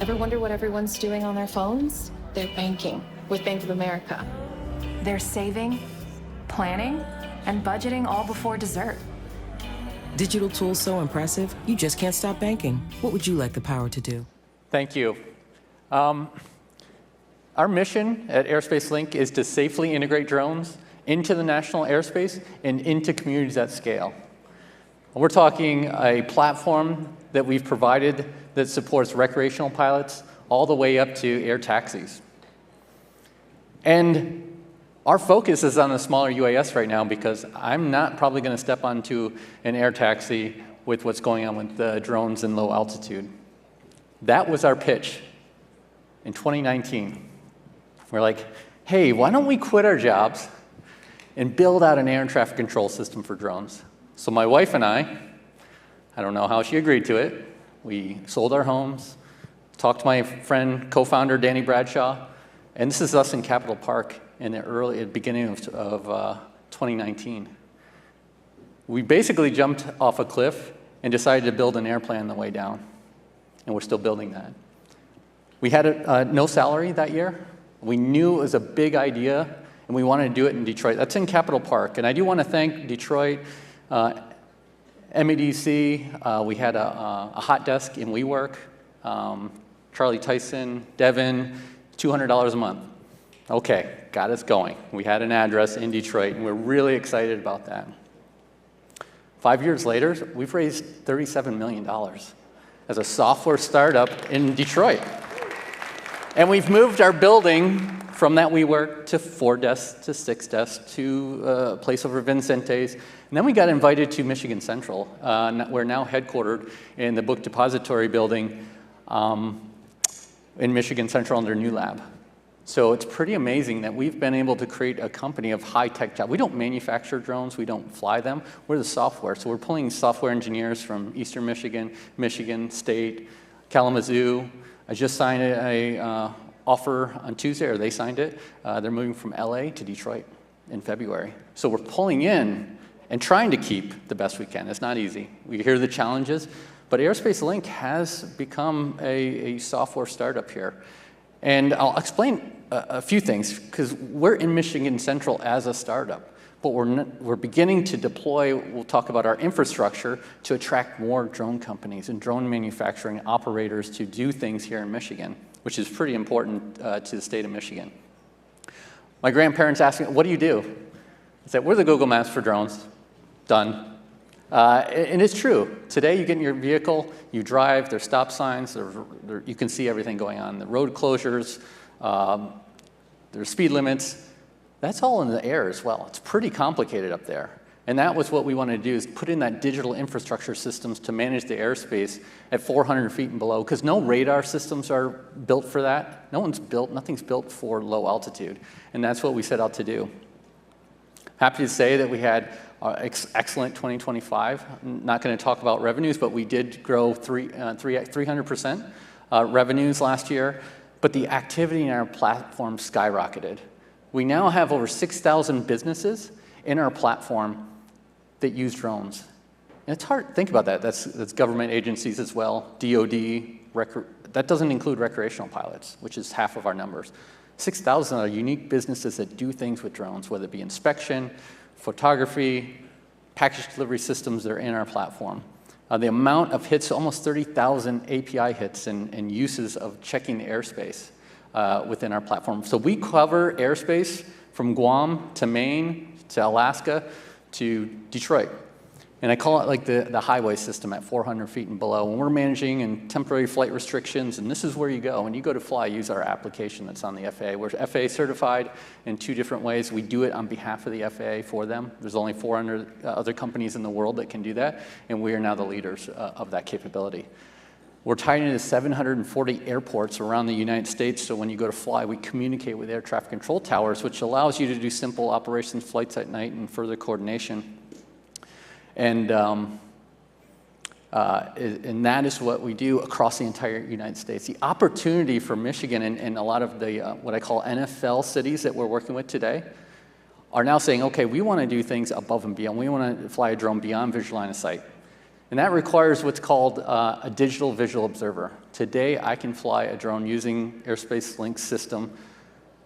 Ever wonder what everyone's doing on their phones? They're banking with Bank of America. They're saving, planning, and budgeting all before dessert. Digital tools so impressive, you just can't stop banking. What would you like the power to do? Thank you. Our mission at Airspace Link is to safely integrate drones into the national airspace and into communities at scale. We're talking a platform that we've provided that supports recreational pilots all the way up to air taxis. And our focus is on the smaller UAS right now because I'm not probably going to step onto an air taxi with what's going on with the drones in low altitude. That was our pitch in 2019. We're like, hey, why don't we quit our jobs and build out an air traffic control system for drones? So my wife and I don't know how she agreed to it. We sold our homes, talked to my friend, co-founder Danny Bradshaw, and this is us in Capitol Park in the beginning of 2019. We basically jumped off a cliff and decided to build an airplane on the way down, and we're still building that. We had no salary that year. We knew it was a big idea, and we wanted to do it in Detroit. That's in Capitol Park, and I do want to thank Detroit, MEDC. We had a hot desk in WeWork. Charlie Tyson, Devin, $200 a month. Okay, got us going. We had an address in Detroit, and we're really excited about that. 5 years later, we've raised $37 million as a software startup in Detroit. And we've moved our building from that WeWork to 4 desks to 6 desks to a place over Vincente's. And then we got invited to Michigan Central. We're now headquartered in the book depository building in Michigan Central in their new lab. So it's pretty amazing that we've been able to create a company of high-tech jobs. We don't manufacture drones, we don't fly them, we're the software. So we're pulling software engineers from Eastern Michigan, Michigan State, Kalamazoo. I just signed an offer on Tuesday, or they signed it. They're moving from LA to Detroit in February. So we're pulling in and trying to keep the best we can. It's not easy. We hear the challenges, but Airspace Link has become a software startup here. And I'll explain a few things, because we're in Michigan Central as a startup, but we're beginning to deploy, we'll talk about our infrastructure, to attract more drone companies and drone manufacturing operators to do things here in Michigan, which is pretty important to the state of Michigan. My grandparents asked me, what do you do? I said, we're the Google Maps for drones. Done. And it's true. Today, you get in your vehicle, you drive, there's stop signs, you can see everything going on. The road closures, there's speed limits. That's all in the air as well. It's pretty complicated up there. And that was what we wanted to do, is put in that digital infrastructure systems to manage the airspace at 400 feet and below, because no radar systems are built for that. Nothing's built for low altitude. And that's what we set out to do. Happy to say that we had excellent 2025. I'm not going to talk about revenues, but we did grow 300% revenues last year. But the activity in our platform skyrocketed. We now have over 6,000 businesses in our platform that use drones. And it's hard to think about that. That's government agencies as well, DoD, that doesn't include recreational pilots, which is half of our numbers. 6,000 are unique businesses that do things with drones, whether it be inspection, photography, package delivery systems that are in our platform. The amount of hits, almost 30,000 API hits and uses of checking the airspace within our platform. So we cover airspace from Guam to Maine to Alaska to Detroit. And I call it like the highway system at 400 feet and below. When we're managing and temporary flight restrictions, and this is where you go. When you go to fly, use our application that's on the FAA. We're FAA certified in 2 different ways. We do it on behalf of the FAA for them. There's only 400 other companies in the world that can do that, and we are now the leaders of that capability. We're tied into 740 airports around the United States, so when you go to fly, we communicate with air traffic control towers, which allows you to do simple operations, flights at night, and further coordination. And that is what we do across the entire United States. The opportunity for Michigan and a lot of the what I call NFL cities that we're working with today are now saying, okay, we want to do things above and beyond. We want to fly a drone beyond visual line of sight. And that requires what's called a digital visual observer. Today, I can fly a drone using Airspace Link system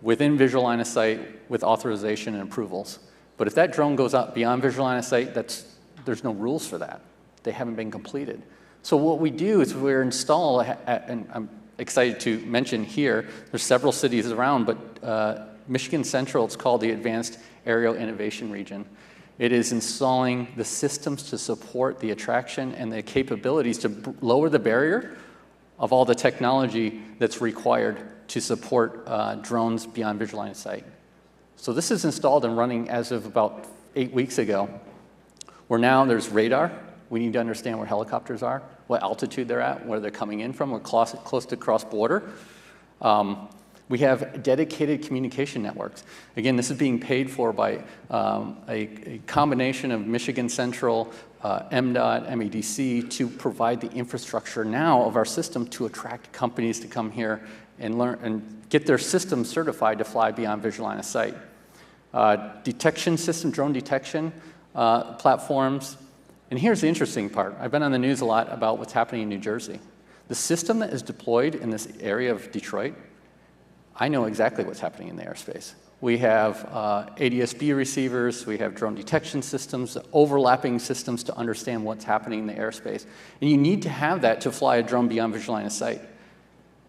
within visual line of sight with authorization and approvals. But if that drone goes out beyond visual line of sight, there's no rules for that. They haven't been completed. So what we do is we install, and I'm excited to mention here, there's several cities around, but Michigan Central, it's called the Advanced Aerial Innovation Region. It is installing the systems to support the attraction and the capabilities to lower the barrier of all the technology that's required to support drones beyond visual line of sight. So this is installed and running as of about 8 weeks ago. There's radar. We need to understand where helicopters are, what altitude they're at, where they're coming in from. We're close to cross-border. We have dedicated communication networks. Again, this is being paid for by a combination of Michigan Central, MDOT, MEDC to provide the infrastructure now of our system to attract companies to come here and learn and get their system certified to fly beyond visual line of sight. Detection system, drone detection platforms. And here's the interesting part. I've been on the news a lot about what's happening in New Jersey. The system that is deployed in this area of Detroit, I know exactly what's happening in the airspace. We have ADS-B receivers, we have drone detection systems, overlapping systems to understand what's happening in the airspace. And you need to have that to fly a drone beyond visual line of sight.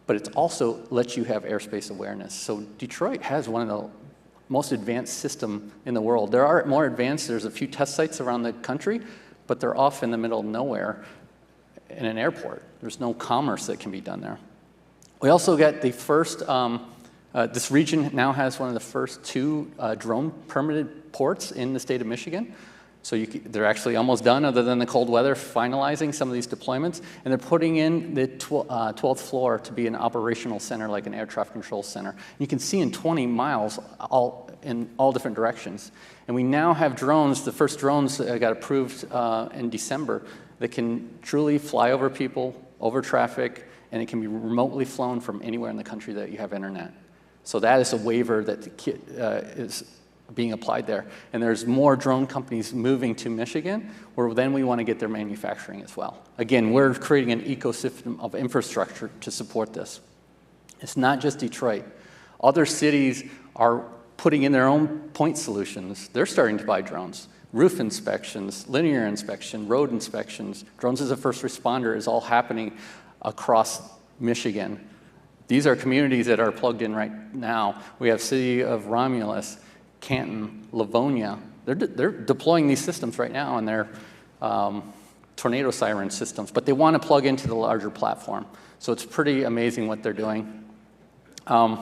But it also lets you have airspace awareness. So Detroit has one of the most advanced systems in the world. There are more advanced, there's a few test sites around the country, but they're off in the middle of nowhere in an airport. There's no commerce that can be done there. We also got the first, this region now has one of the first 2 drone permitted ports in the state of Michigan. So they're actually almost done, other than the cold weather, finalizing some of these deployments. And they're putting in the 12th floor to be an operational center, like an air traffic control center. You can see in 20 miles in all different directions. And we now have drones, the first drones got approved in December, that can truly fly over people, over traffic, and it can be remotely flown from anywhere in the country that you have internet. So that is a waiver that is being applied there. And there's more drone companies moving to Michigan, where then we want to get their manufacturing as well. Again, we're creating an ecosystem of infrastructure to support this. It's not just Detroit. Other cities are putting in their own point solutions. They're starting to buy drones. Roof inspections, linear inspection, road inspections, drones as a first responder is all happening across Michigan. These are communities that are plugged in right now. We have city of Romulus, Canton, Livonia. They're deploying these systems right now in their tornado siren systems, but they want to plug into the larger platform. So it's pretty amazing what they're doing. I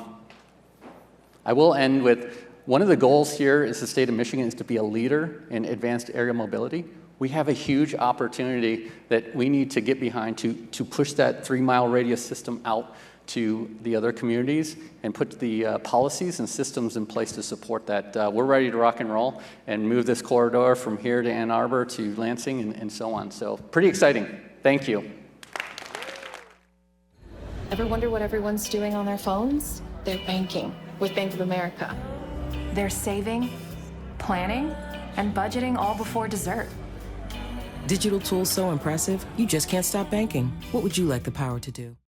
will end with, one of the goals here is the state of Michigan is to be a leader in advanced aerial mobility. We have a huge opportunity that we need to get behind to push that 3-mile radius system out to the other communities and put the policies and systems in place to support that. We're ready to rock and roll and move this corridor from here to Ann Arbor to Lansing and so on. So pretty exciting. Thank you. Ever wonder what everyone's doing on their phones? They're banking with Bank of America. They're saving, planning, and budgeting all before dessert. Digital tools so impressive, you just can't stop banking. What would you like the power to do?